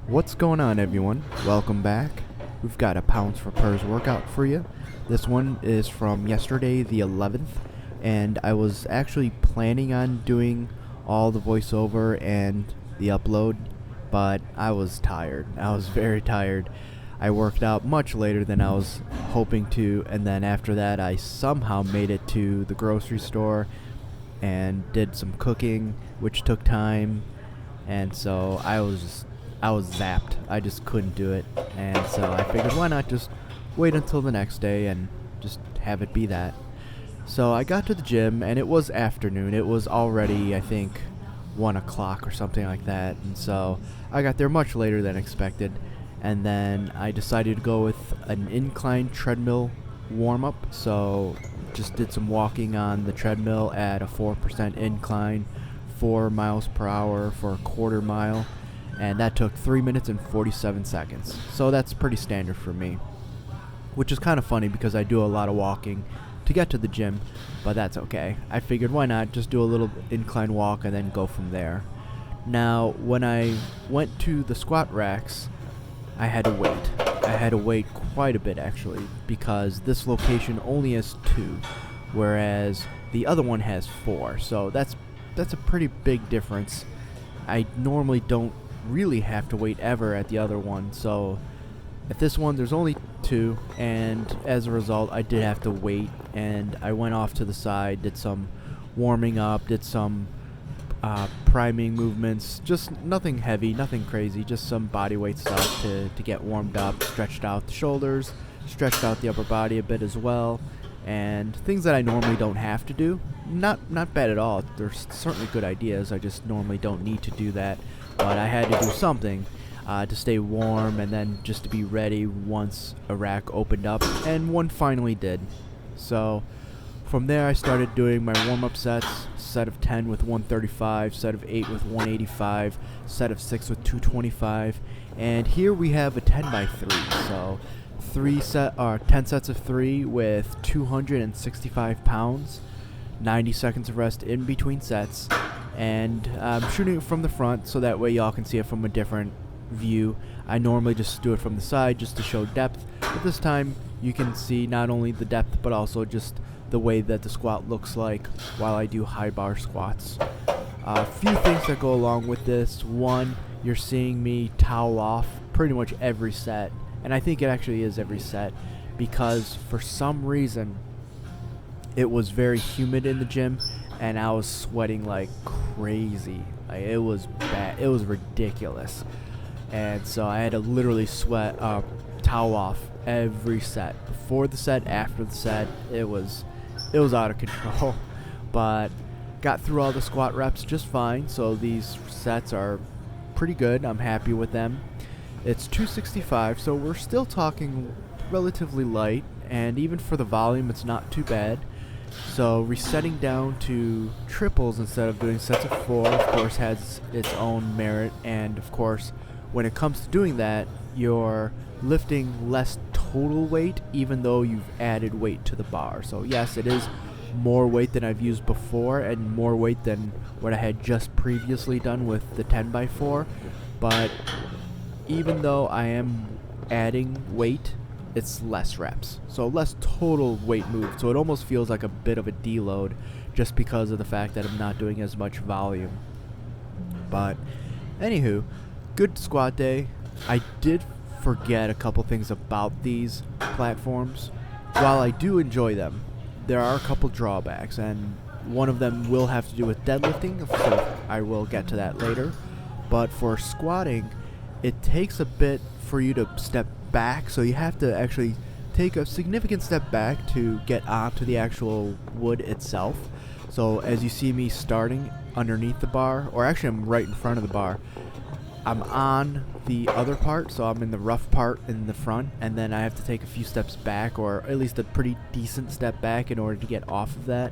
What's going on, everyone? Welcome back. We've got a pounds for purrs workout for you. This one is from yesterday, the 11th, and I was actually planning on doing all the voiceover and the upload, but I was tired. I was very tired. I worked out much later than I was hoping to, and then after that I somehow made it to the grocery store and did some cooking, which took time, and so I was zapped. I just couldn't do it. And so I figured, why not just wait until the next day and just have it be that. So I got to the gym, and it was afternoon. It was already, I think, 1 o'clock or something like that. And so I got there much later than expected. And then I decided to go with an incline treadmill warm-up. So just did some walking on the treadmill at a 4% incline, 4 miles per hour for a quarter mile. And that took 3 minutes and 47 seconds. So that's pretty standard for me, which is kind of funny because I do a lot of walking to get to the gym, but that's okay. I figured, why not just do a little incline walk and then go from there. Now, when I went to the squat racks, I had to wait. I had to wait quite a bit, actually, because this location only has 2, whereas the other one has 4. So that's a pretty big difference. I normally don't really have to wait ever at the other one, so at this one there's only 2, and as a result I did have to wait, and I went off to the side, did some warming up, did some priming movements, just nothing heavy, nothing crazy, just some body weight stuff to get warmed up, stretched out the shoulders, stretched out the upper body a bit as well, and things that I normally don't have to do. Not bad at all. There's certainly good ideas. I just normally don't need to do that, but I had to do something to stay warm and then just to be ready once a rack opened up, and one finally did. So from there I started doing my warm-up sets, set of 10 with 135, set of 8 with 185, set of 6 with 225, and here we have a 10 by 3, so 10 sets of 3 with 265 pounds, 90 seconds of rest in between sets, and I'm shooting it from the front so that way y'all can see it from a different view. I normally just do it from the side just to show depth, but this time you can see not only the depth but also just the way that the squat looks like while I do high bar squats. A few things that go along with this. One, you're seeing me towel off pretty much every set, and I think it actually is every set, because for some reason it was very humid in the gym and I was sweating like crazy. Like, it was bad. It was ridiculous. And so I had to literally towel off every set. Before the set, after the set, it was out of control. But got through all the squat reps just fine. So these sets are pretty good. I'm happy with them. It's 265, so we're still talking relatively light, and even for the volume it's not too bad. So resetting down to triples instead of doing sets of 4, of course, has its own merit, and of course when it comes to doing that, you're lifting less total weight even though you've added weight to the bar. So yes, it is more weight than I've used before and more weight than what I had just previously done with the 10 by 4, but even though I am adding weight, it's less reps, so less total weight moved, so it almost feels like a bit of a deload just because of the fact that I'm not doing as much volume. But anywho, good squat day. I did forget a couple things about these platforms. While I do enjoy them, there are a couple drawbacks, and one of them will have to do with deadlifting, so I will get to that later. But for squatting, it takes a bit for you to step back, so you have to actually take a significant step back to get onto the actual wood itself. So as you see me starting underneath the bar, or actually I'm right in front of the bar, I'm on the other part, so I'm in the rough part in the front, and then I have to take a few steps back, or at least a pretty decent step back in order to get off of that.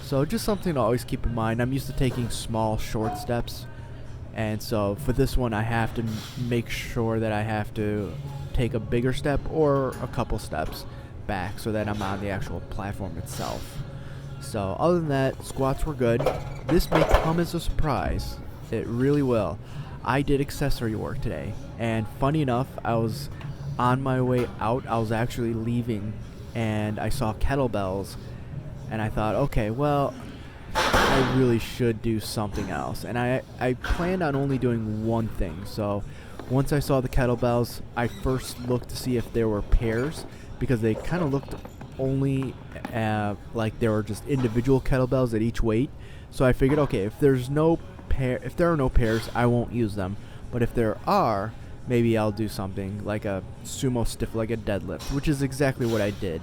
So just something to always keep in mind. I'm used to taking small, short steps, and so for this one I have to make sure that I have to take a bigger step or a couple steps back so that I'm on the actual platform itself. So other than that, squats were good. This may come as a surprise. It really will. I did accessory work today, and funny enough, I was on my way out. I was actually leaving, and I saw kettlebells, and I thought, okay, well, I really should do something else. And I planned on only doing one thing. So once I saw the kettlebells, I first looked to see if there were pairs, because they kind of looked only like there were just individual kettlebells at each weight. So I figured, okay, if there are no pairs, I won't use them. But if there are, maybe I'll do something like a sumo stiff-legged deadlift, which is exactly what I did.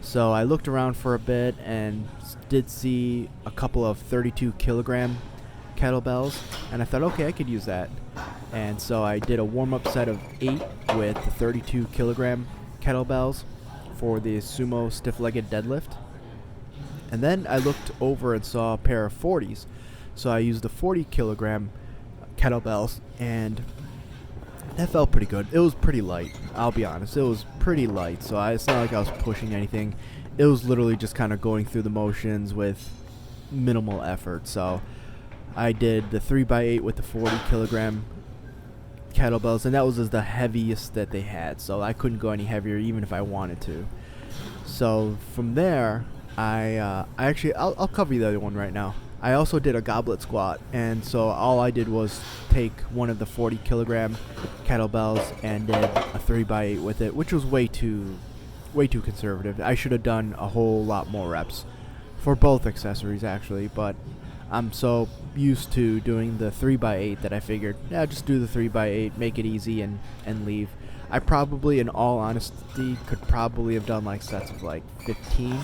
So I looked around for a bit and did see a couple of 32 kilogram kettlebells, and I thought, okay, I could use that. And so I did a warm-up set of 8 with the 32 kilogram kettlebells for the sumo stiff-legged deadlift. And then I looked over and saw a pair of 40s. So I used the 40 kilogram kettlebells, and that felt pretty good. It was pretty light, I'll be honest. It was pretty light, so it's not like I was pushing anything. It was literally just kind of going through the motions with minimal effort. So I did the 3x8 with the 40 kilogram kettlebells, and that was the heaviest that they had. So I couldn't go any heavier even if I wanted to. So from there, I'll cover the other one right now. I also did a goblet squat, and so all I did was take one of the 40 kilogram kettlebells and did a 3x8 with it, which was way too conservative. I should have done a whole lot more reps for both accessories actually, but I'm so used to doing the 3x8 that I figured, yeah, just do the 3x8, make it easy and leave. I probably, in all honesty, could probably have done like sets of like 15.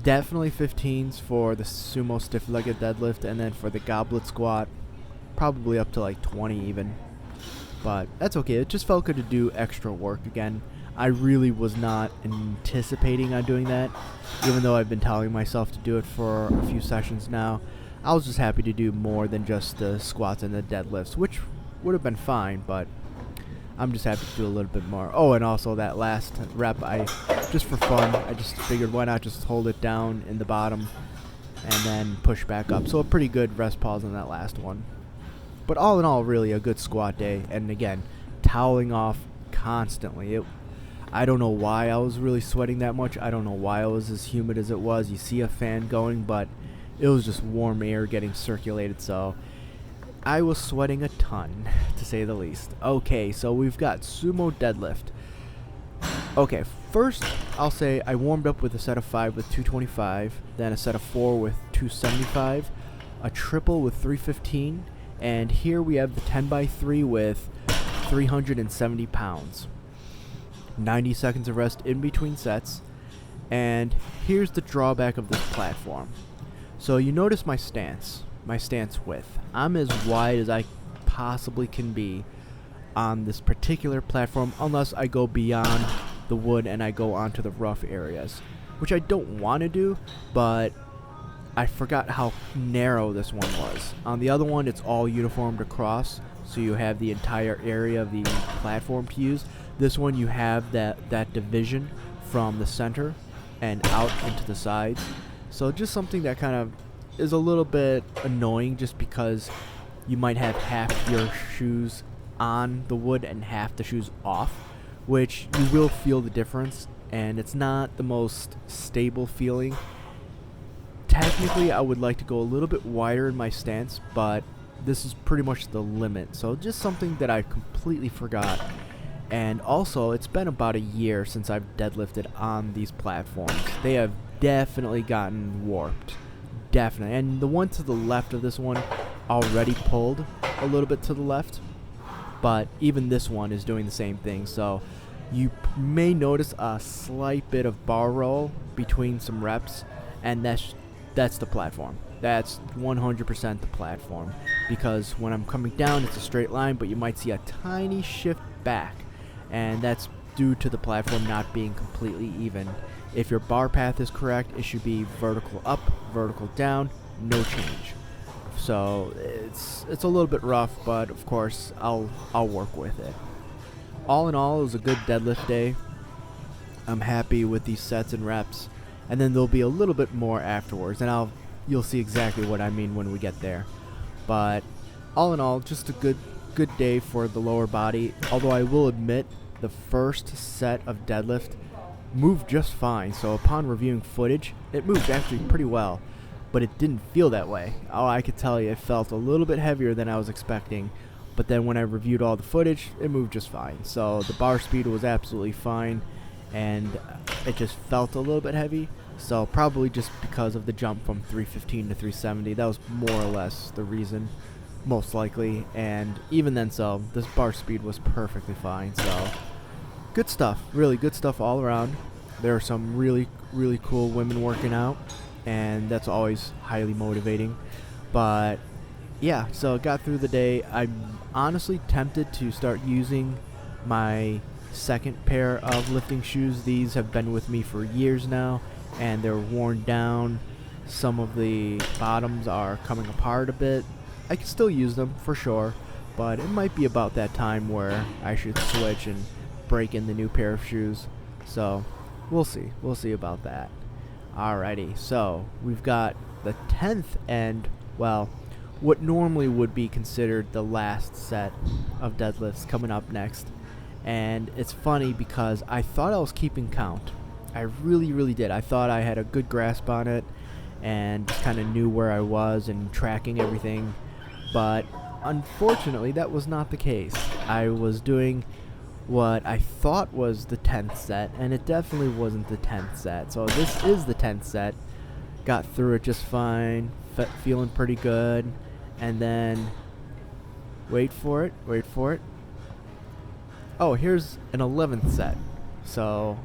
Definitely 15s for the sumo stiff-legged deadlift, and then for the goblet squat, probably up to like 20 even. But that's okay. It just felt good to do extra work again. I really was not anticipating on doing that, even though I've been telling myself to do it for a few sessions now. I was just happy to do more than just the squats and the deadlifts, which would have been fine, but I'm just happy to do a little bit more. Oh, and also that last rep, just for fun, I just figured why not just hold it down in the bottom and then push back up. So a pretty good rest pause on that last one. But all in all, really a good squat day. And again, toweling off constantly. I don't know why I was really sweating that much. I don't know why it was as humid as it was. You see a fan going, but it was just warm air getting circulated, so I was sweating a ton, to say the least. Okay, so we've got sumo deadlift. Okay, first I'll say I warmed up with a set of 5 with 225, then a set of 4 with 275, a triple with 315, and here we have the 10x3 with 370 pounds. 90 seconds of rest in between sets, and here's the drawback of this platform. So you notice my stance width. I'm as wide as I possibly can be on this particular platform, unless I go beyond the wood and I go onto the rough areas, which I don't want to do, but I forgot how narrow this one was. On the other one, it's all uniformed across, so you have the entire area of the platform to use. This one, you have that division from the center and out into the sides. So just something that kind of is a little bit annoying, just because you might have half your shoes on the wood and half the shoes off, which you will feel the difference, and it's not the most stable feeling. Technically, I would like to go a little bit wider in my stance, but this is pretty much the limit. So just something that I completely forgot. And also, it's been about a year since I've deadlifted on these platforms. They have definitely gotten warped. Definitely. And the one to the left of this one already pulled a little bit to the left, but even this one is doing the same thing. So you may notice a slight bit of bar roll between some reps, and that's the platform. That's 100% the platform, because when I'm coming down, it's a straight line, but you might see a tiny shift back, and that's due to the platform not being completely even. If your bar path is correct, it should be vertical up, vertical down, no change. So it's a little bit rough, but of course I'll work with it. All in all, it was a good deadlift day. I'm happy with these sets and reps, and then there'll be a little bit more afterwards, and you'll see exactly what I mean when we get there. But all in all, just a good day for the lower body. Although I will admit, the first set of deadlift moved just fine. So upon reviewing footage, it moved actually pretty well, but it didn't feel that way. Oh, I could tell you, it felt a little bit heavier than I was expecting. But then when I reviewed all the footage, it moved just fine. So the bar speed was absolutely fine, and it just felt a little bit heavy. So probably just because of the jump from 315 to 370, that was more or less the reason, most likely. And even then, so this bar speed was perfectly fine. So good stuff, really good stuff all around. There are some really cool women working out, and that's always highly motivating. But yeah, so got through the day. I'm honestly tempted to start using my second pair of lifting shoes. These have been with me for years now, and they're worn down. Some of the bottoms are coming apart a bit. I can still use them for sure, but it might be about that time where I should switch and break in the new pair of shoes. So we'll see about that. Alrighty, so we've got the 10th and, well, what normally would be considered the last set of deadlifts coming up next. And it's funny because I thought I was keeping count. I really did. I thought I had a good grasp on it and just kind of knew where I was and tracking everything. But unfortunately, that was not the case. I was doing what I thought was the 10th set, and it definitely wasn't the 10th set. So this is the 10th set. Got through it just fine, feeling pretty good. And then, wait for it. Oh, here's an 11th set. So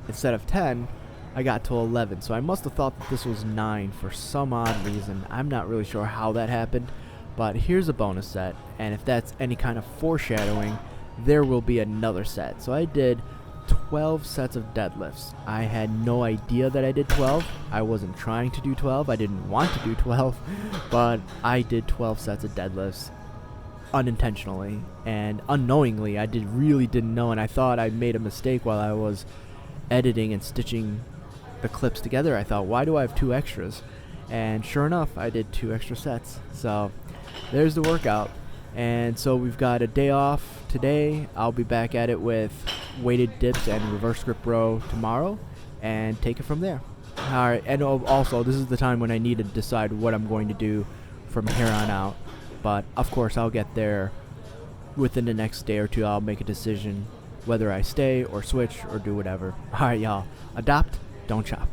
instead of 10, I got to 11. So I must have thought that this was 9 for some odd reason. I'm not really sure how that happened, but here's a bonus set. And if that's any kind of foreshadowing, there will be another set. So I did 12 sets of deadlifts. I had no idea that I did 12. I wasn't trying to do 12. I didn't want to do 12, but I did 12 sets of deadlifts unintentionally and unknowingly. I really didn't know, and I thought I made a mistake while I was editing and stitching the clips together. I thought, why do I have 2 extras? And sure enough, I did 2 extra sets. So there's the workout. And so we've got a day off today. I'll be back at it with weighted dips and reverse grip row tomorrow and take it from there. Alright, and also this is the time when I need to decide what I'm going to do from here on out. But of course I'll get there within the next day or two. I'll make a decision whether I stay or switch or do whatever. Alright y'all, adopt, don't chop.